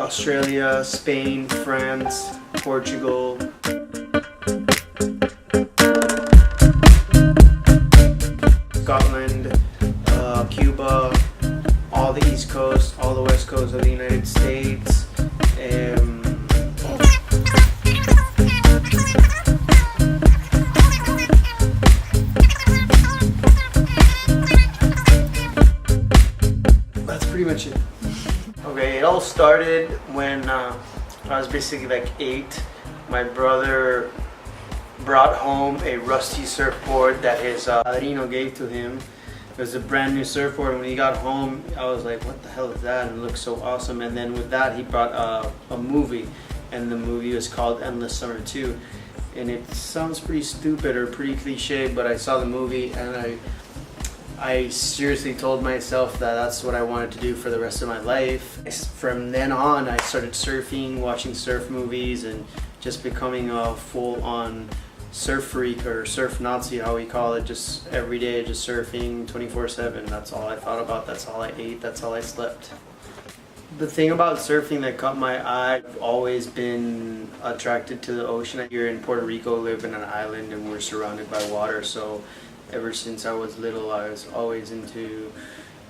Australia, Spain, France, Portugal, Scotland, Cuba, all the East Coast, all the West Coast of the United States. That's pretty much it. Okay, it all started when I was basically like 8. My brother brought home a rusty surfboard that his padrino gave to him. It was a brand new surfboard, and when he got home, I was like, what the hell is that? And it looked so awesome. And then with that, he brought a movie, and the movie was called Endless Summer 2. And it sounds pretty stupid or pretty cliche, but I saw the movie, and I seriously told myself that that's what I wanted to do for the rest of my life. From then on, I started surfing, watching surf movies, and just becoming a full-on surf freak, or surf Nazi, how we call it. Just every day, just surfing 24/7. That's all I thought about. That's all I ate. That's all I slept. The thing about surfing that caught my eye, I've always been attracted to the ocean. Here in Puerto Rico, live in an island, and we're surrounded by water. So ever since I was little, I was always into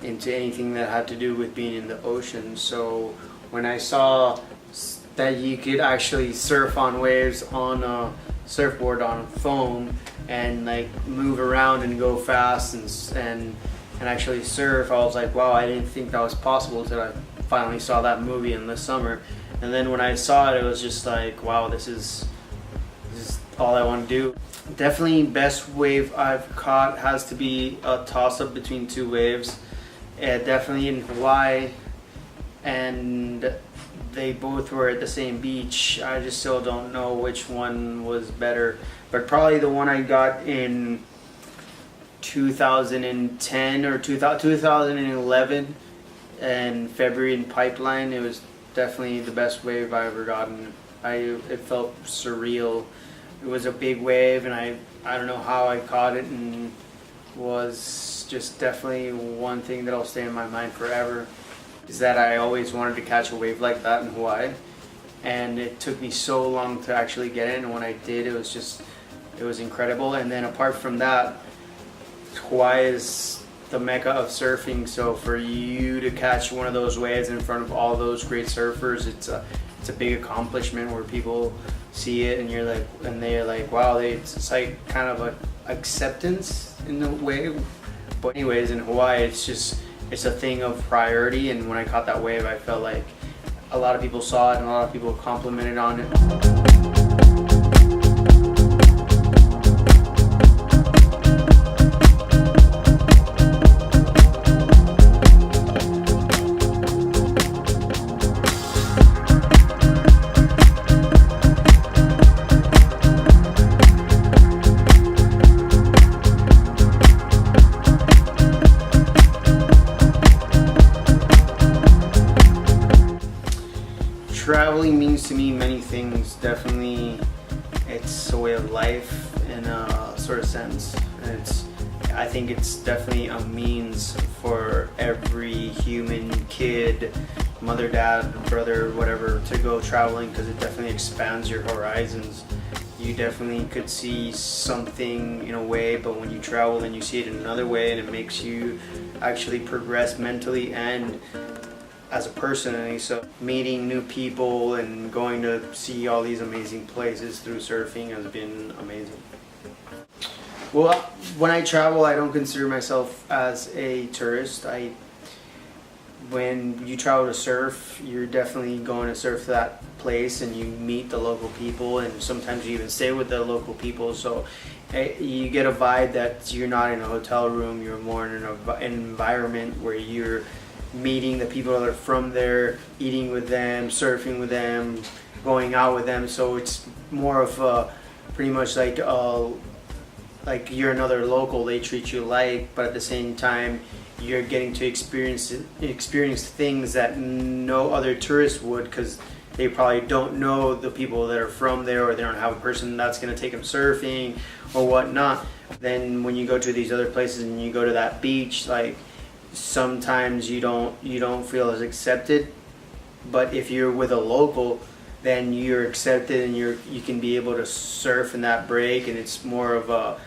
anything that had to do with being in the ocean. So when I saw that you could actually surf on waves on a surfboard on foam and like move around and go fast and actually surf, I was like, wow, I didn't think that was possible until I finally saw that movie in the summer. And then when I saw it, it was just like, wow, this is all I want to do. Definitely best wave I've caught has to be a toss-up between two waves. Definitely in Hawaii, and they both were at the same beach. I just still don't know which one was better, but probably the one I got in 2010 or 2011 in February in Pipeline. It was definitely the best wave I ever gotten. It felt surreal. It was a big wave, and I don't know how I caught it, and was just definitely one thing that'll stay in my mind forever. Is that I always wanted to catch a wave like that in Hawaii, and it took me so long to actually get in, and when I did, it was incredible. And then apart from that, Hawaii is the mecca of surfing, so for you to catch one of those waves in front of all those great surfers, it's a big accomplishment where people see it and they're like, wow, it's like kind of a acceptance in the wave. But anyways, in Hawaii, it's a thing of priority, and when I caught that wave, I felt like a lot of people saw it and a lot of people complimented on it. Traveling means to me many things. Definitely, it's a way of life in a sort of sense. I think it's definitely a means for every human kid, mother, dad, brother, whatever, to go traveling, because it definitely expands your horizons. You definitely could see something in a way, but when you travel, then you see it in another way, and it makes you actually progress mentally and as a person. And so meeting new people and going to see all these amazing places through surfing has been amazing. Well, when I travel, I don't consider myself as a tourist. When you travel to surf, you're definitely going to surf that place, and you meet the local people, and sometimes you even stay with the local people. So you get a vibe that you're not in a hotel room, you're more in an environment where you're meeting the people that are from there, eating with them, surfing with them, going out with them. So it's more of a pretty much like you're another local. They treat you but at the same time, you're getting to experience things that no other tourist would, because they probably don't know the people that are from there, or they don't have a person that's going to take them surfing or whatnot. Then when you go to these other places and you go to that beach, like sometimes you don't feel as accepted But if you're with a local, then you're accepted and you can be able to surf in that break, and it's more of a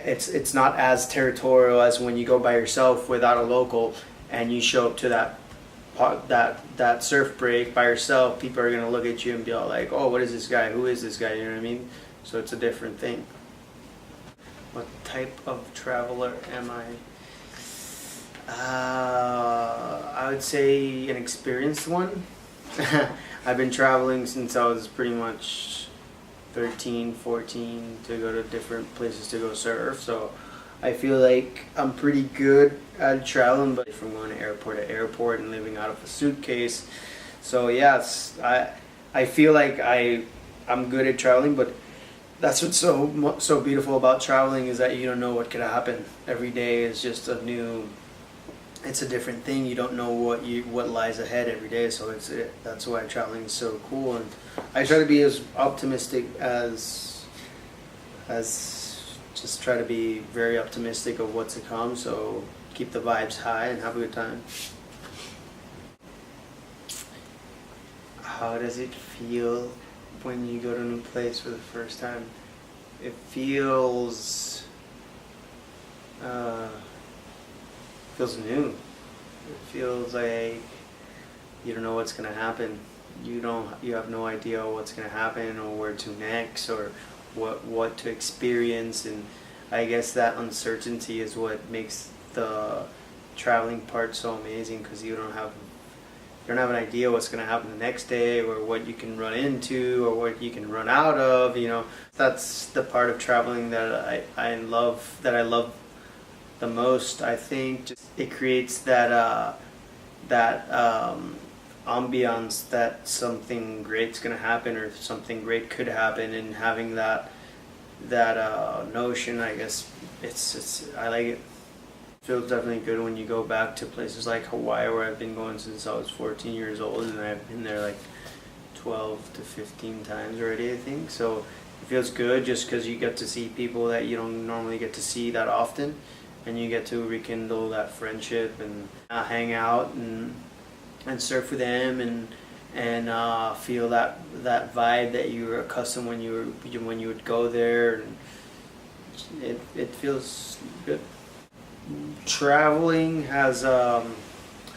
it's not as territorial as when you go by yourself without a local and you show up to that surf break by yourself. People are gonna look at you and be all like, "Oh, what is this guy? Who is this guy?" You know what I mean? So it's a different thing. What type of traveler am I? I would say an experienced one. I've been traveling since I was pretty much 13, 14 to go to different places to go surf. So I feel like I'm pretty good at traveling, but from going to airport and living out of a suitcase. So yes, I feel like I'm good at traveling, but that's what's so beautiful about traveling is that you don't know what could happen. Every day is just it's a different thing. You don't know what lies ahead every day. So that's why traveling is so cool. And I try to be as optimistic as just try to be very optimistic of what's to come. So keep the vibes high and have a good time. How does it feel when you go to a new place for the first time? It feels new. It feels like you don't know what's gonna happen. You have no idea what's gonna happen or where to next or what to experience, and I guess that uncertainty is what makes the traveling part so amazing, because you don't have an idea what's going to happen the next day or what you can run into or what you can run out of. That's the part of traveling that I love the most. I think just it creates that ambiance that something great's going to happen or something great could happen, and having that notion, I guess I like it. Feels definitely good when you go back to places like Hawaii, where I've been going since I was 14 years old, and I've been there like 12 to 15 times already, I think. So it feels good just because you get to see people that you don't normally get to see that often, and you get to rekindle that friendship and hang out and surf with them and feel that vibe that you were accustomed when you would go there, and it feels good. Traveling has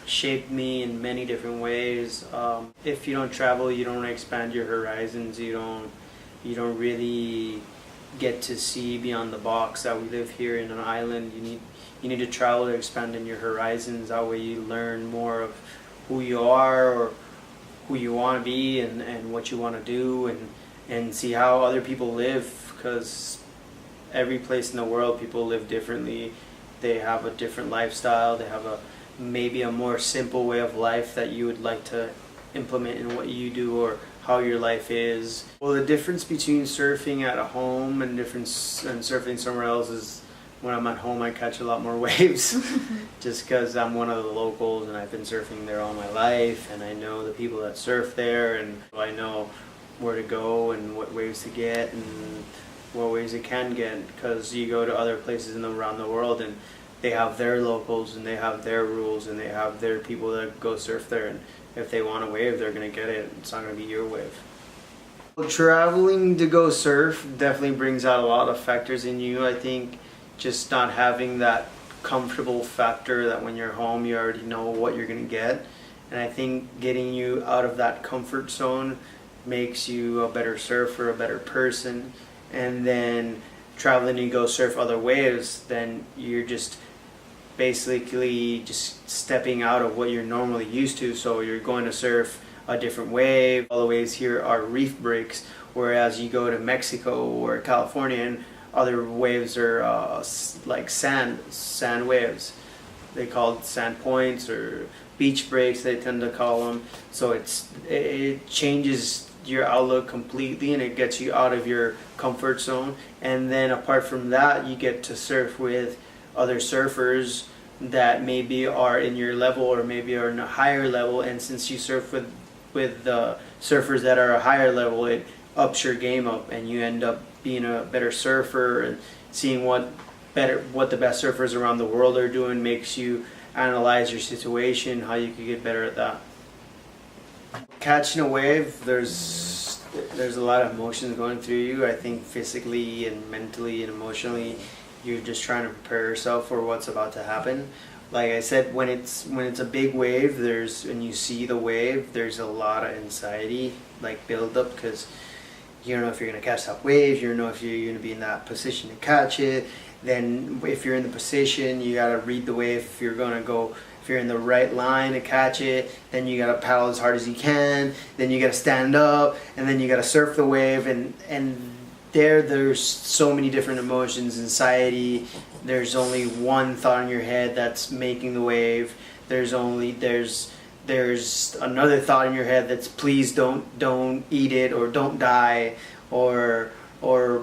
shaped me in many different ways. If you don't travel, you don't expand your horizons. You don't really get to see beyond the box that we live here in an island. You need to travel to expand in your horizons. That way you learn more of who you are or who you want to be and what you want to do, and see how other people live, because every place in the world people live differently. They have a different lifestyle. They have maybe a more simple way of life that you would like to implement in what you do or how your life is. Well, the difference between surfing at home and surfing somewhere else is when I'm at home I catch a lot more waves just because I'm one of the locals and I've been surfing there all my life, and I know the people that surf there, and I know where to go and what waves to get and what ways it can get, because you go to other places around the world and they have their locals and they have their rules and they have their people that go surf there, and if they want a wave they're going to get it. It's not going to be your wave. Well, traveling to go surf definitely brings out a lot of factors in you. I think just not having that comfortable factor that when you're home you already know what you're going to get, and I think getting you out of that comfort zone makes you a better surfer, a better person. And then traveling to go surf other waves, then you're just basically just stepping out of what you're normally used to. So you're going to surf a different wave. All the waves here are reef breaks, whereas you go to Mexico or California and other waves are like sand waves. They call it sand points or beach breaks, they tend to call them. So it changes your outlook completely, and it gets you out of your comfort zone. And then apart from that, you get to surf with other surfers that maybe are in your level or maybe are in a higher level, and since you surf with the surfers that are a higher level, it ups your game up and you end up being a better surfer, and seeing what the best surfers around the world are doing makes you analyze your situation, how you could get better at that. Catching a wave, there's a lot of emotions going through you. I think physically and mentally and emotionally, you're just trying to prepare yourself for what's about to happen. Like I said, when it's a big wave, and you see the wave, there's a lot of anxiety, like build up, because you don't know if you're gonna catch that wave. You don't know if you're gonna be in that position to catch it. Then if you're in the position, you gotta read the wave. If you're in the right line to catch it, then you gotta paddle as hard as you can. Then you gotta stand up, and then you gotta surf the wave. And there's so many different emotions, anxiety. There's only one thought in your head that's making the wave. There's another thought in your head that's please don't eat it, or don't die, or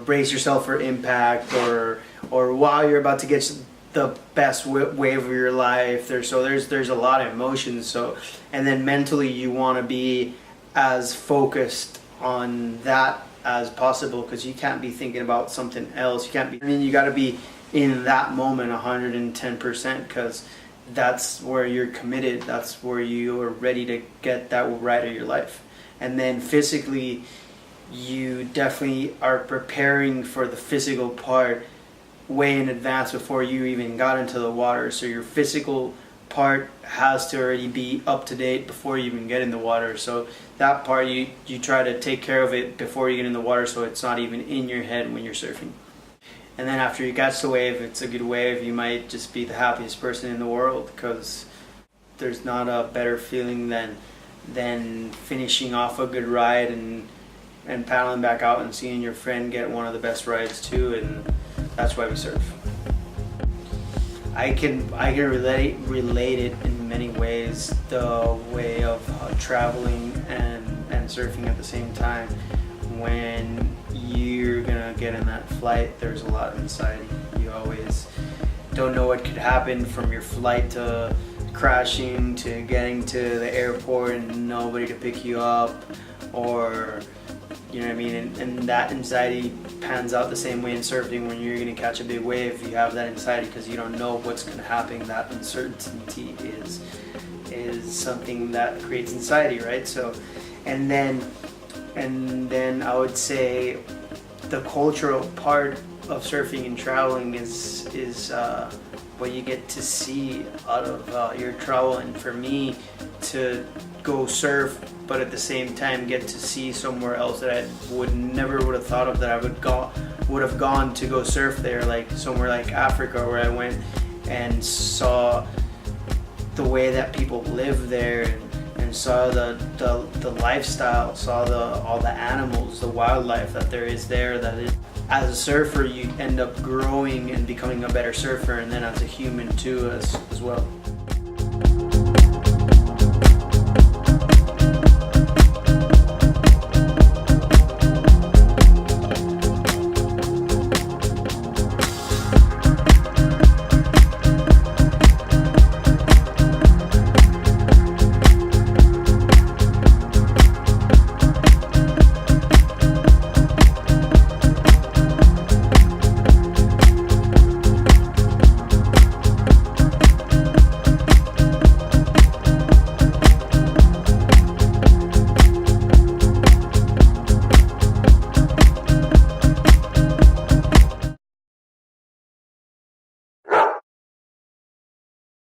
brace yourself for impact, or wow, you're about to get the best wave of your life. There's a lot of emotions. So, and then mentally you want to be as focused on that as possible, because you can't be thinking about something else. You got to be in that moment 110%, because that's where you're committed. That's where you are ready to get that ride of your life. And then physically, you definitely are preparing for the physical part way in advance before you even got into the water. So your physical part has to already be up to date before you even get in the water. So that part, you try to take care of it before you get in the water, so it's not even in your head when you're surfing. And then after you catch the wave, if it's a good wave, you might just be the happiest person in the world, because there's not a better feeling than finishing off a good ride and paddling back out and seeing your friend get one of the best rides too. And that's why we surf. I can relate it in many ways, the way of traveling and surfing at the same time. When you're gonna get in that flight, there's a lot of anxiety. You always don't know what could happen, from your flight to crashing to getting to the airport and nobody to pick you up, or you know what I mean? And that anxiety pans out the same way in surfing. When you're going to catch a big wave, you have that anxiety because you don't know what's going to happen. That uncertainty is something that creates anxiety, right? So, and then I would say the cultural part of surfing and traveling is what you get to see out of your travel. And for me, to go surf, but at the same time get to see somewhere else that I never would have thought of that I would have gone to go surf there, like somewhere like Africa, where I went and saw the way that people live there, and saw the lifestyle, saw all the animals, the wildlife that there is there. As a surfer, you end up growing and becoming a better surfer, and then as a human too as well.